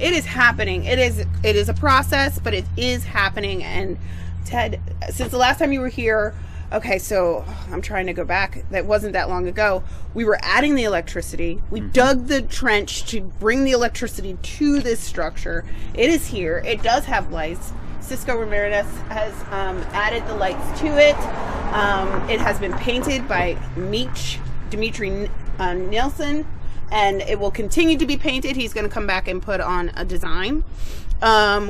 it is happening. It is a process, but it is happening. And Ted, since the last time you were here, okay, so I'm trying to go back. That wasn't that long ago. We were adding the electricity. We dug the trench to bring the electricity to this structure. It is here. It does have lights. Cisco Ramirez has added the lights to it. It has been painted by Dimitri Nielsen, and it will continue to be painted. He's going to come back and put on a design.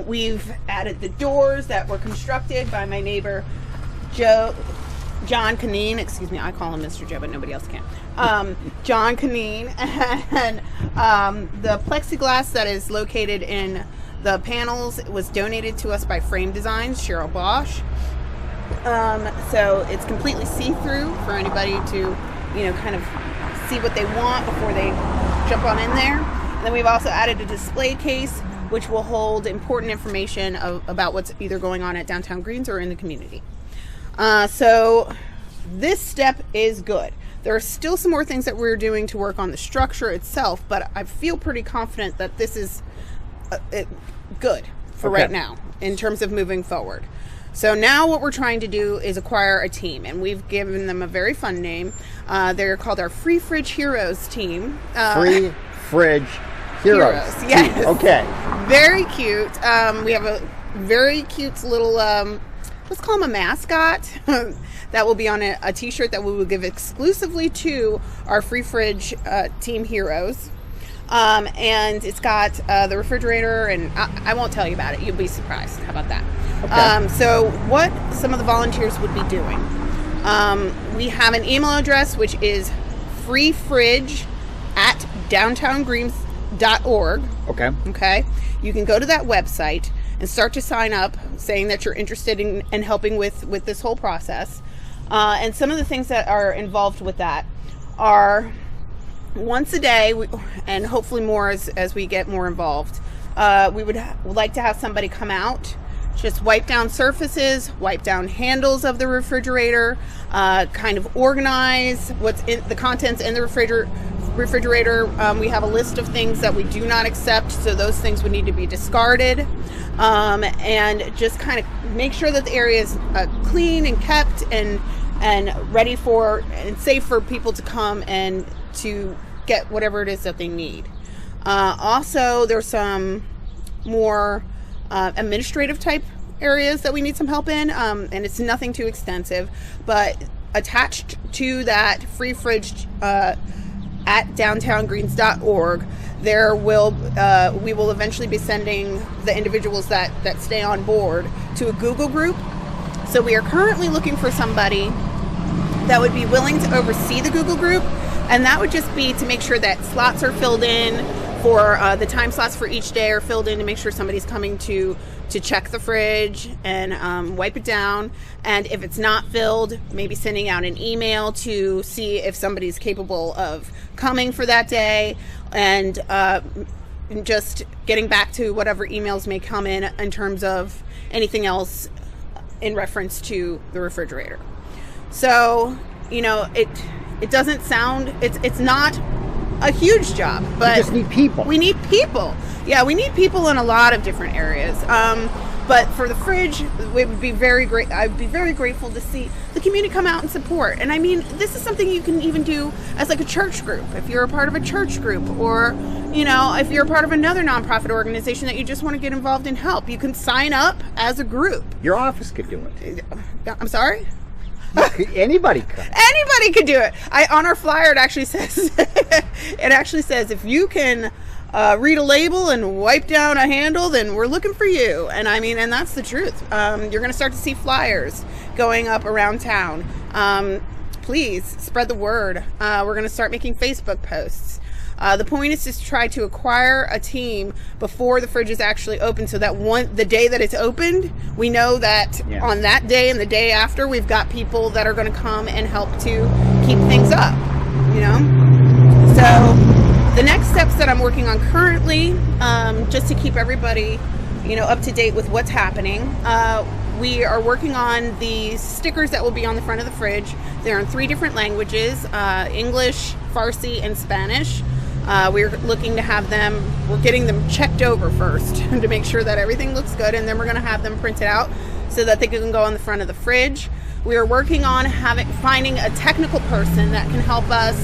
We've added the doors that were constructed by my neighbor, John Canine. Excuse me, I call him Mr. Joe, but nobody else can. John Canine. And the plexiglass that is located in the panels was donated to us by Frame Designs, Cheryl Bosch. So it's completely see-through for anybody to, kind of see what they want before they jump on in there. And then we've also added a display case, which will hold important information about what's either going on at Downtown Greens or in the community. So this step is good. There are still some more things that we're doing to work on the structure itself, but I feel pretty confident that this is good for right now in terms of moving forward. So now what we're trying to do is acquire a team, and we've given them a very fun name. They're called our Free Fridge Heroes team. Free Fridge Heroes. Yes. Okay. Very cute. We have a very cute little, let's call him a mascot, that will be on a t-shirt that we will give exclusively to our Free Fridge team heroes. And it's got the refrigerator, and I won't tell you about it. You'll be surprised. How about that? Okay. So what some of the volunteers would be doing. We have an email address, which is freefridge@downtowngreens.org. Okay. You can go to that website and start to sign up, saying that you're interested in helping with this whole process. And some of the things that are involved with that are once a day, and hopefully more as we get more involved, we would like to have somebody come out, just wipe down surfaces, wipe down handles of the refrigerator, kind of organize what's in the contents in the refrigerator. We have a list of things that we do not accept, so those things would need to be discarded, and just kind of make sure that the area is clean and kept and ready for and safe for people to come and to get whatever it is that they need. Also, there's some more administrative type areas that we need some help in, and it's nothing too extensive, but attached to that Free Fridge at downtowngreens.org, we will eventually be sending the individuals that stay on board to a Google group. So we are currently looking for somebody that would be willing to oversee the Google group, and that would just be to make sure that slots are filled in for the time slots for each day are filled in, to make sure somebody's coming to check the fridge and wipe it down. And if it's not filled, maybe sending out an email to see if somebody's capable of coming for that day, and just getting back to whatever emails may come in terms of anything else in reference to the refrigerator. So, it doesn't sound, it's not a huge job, but we just need people. We need people. Yeah, we need people in a lot of different areas. But for the fridge, it would be very great. I'd be very grateful to see the community come out and support. And I mean, this is something you can even do as like a church group. If you're a part of a church group, or, if you're a part of another nonprofit organization that you just want to get involved and help, you can sign up as a group. Your office could do it. I'm sorry? Anybody could. Anybody could do it. On our flyer, it actually says, if you can read a label and wipe down a handle, then we're looking for you. And I mean, and that's the truth. You're going to start to see flyers going up around town. Please spread the word. We're going to start making Facebook posts. The point is to try to acquire a team before the fridge is actually open, so that the day that it's opened, we know that on that day and the day after, we've got people that are going to come and help to keep things up, So the next steps that I'm working on currently, just to keep everybody, up to date with what's happening, we are working on the stickers that will be on the front of the fridge. They're in 3 different languages, English, Farsi, and Spanish. We're looking to have them, we're getting them checked over first to make sure that everything looks good, and then we're going to have them printed out so that they can go on the front of the fridge. We are working on finding a technical person that can help us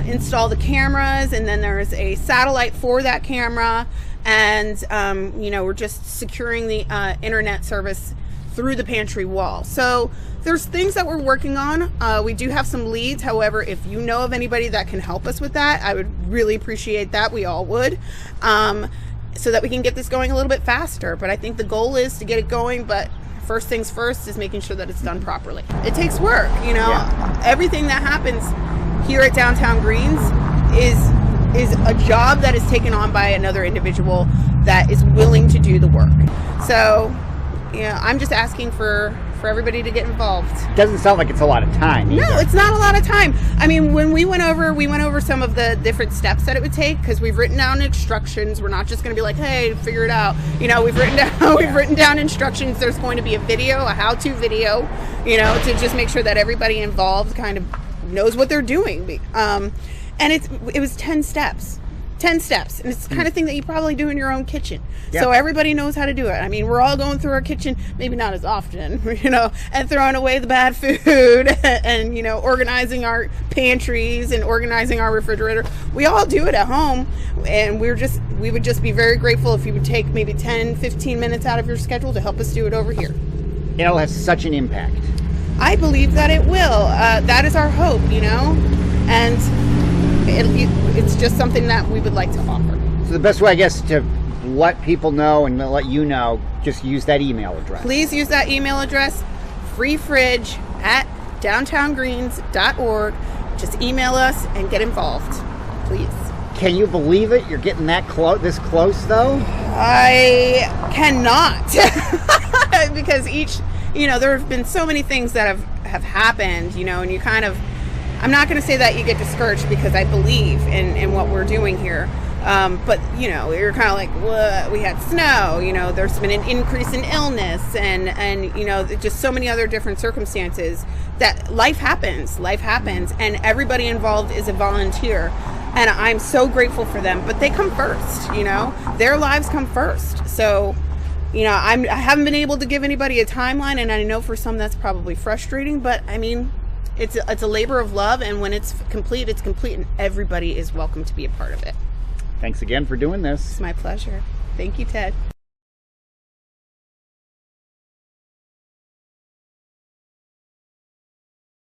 install the cameras, and then there's a satellite for that camera, and we're just securing the internet service through the pantry wall. So there's things that we're working on. We do have some leads. However, if you know of anybody that can help us with that, I would really appreciate that. We all would, so that we can get this going a little bit faster. But I think the goal is to get it going, but first things first is making sure that it's done properly. It takes work, Yeah. Everything that happens here at Downtown Greens is a job that is taken on by another individual that is willing to do the work. So I'm just asking for everybody to get involved. Doesn't sound like it's a lot of time either. No, it's not a lot of time. I mean, when we went over some of the different steps that it would take, because we've written down instructions. We're not just going to be like, hey, figure it out. We've written down instructions. There's going to be a video, a how-to video, to just make sure that everybody involved kind of knows what they're doing. And it was 10 steps. 10 steps, and it's the kind of thing that you probably do in your own kitchen. Yeah. So everybody knows how to do it. I mean, we're all going through our kitchen, maybe not as often, and throwing away the bad food and organizing our pantries and organizing our refrigerator. We all do it at home, and we would just be very grateful if you would take maybe 10-15 minutes out of your schedule to help us do it over here. It'll have such an impact. I believe that it will. That is our hope, and it's just something that we would like to offer. So the best way, I guess, to let people know and let you know, just use that email address. Please use that email address, freefridge@downtowngreens.org. Just email us and get involved, please. Can you believe it? You're getting this close, though? I cannot. Because there have been so many things that have happened, and you kind of, I'm not going to say that you get discouraged, because I believe in what we're doing here. But, you're kind of like, what? We had snow, there's been an increase in illness and just so many other different circumstances that life happens, and everybody involved is a volunteer. And I'm so grateful for them, but they come first, their lives come first. So, I haven't been able to give anybody a timeline, and I know for some that's probably frustrating, but I mean, it's a labor of love, and when it's complete, and everybody is welcome to be a part of it. Thanks again for doing this. It's my pleasure. Thank you, Ted.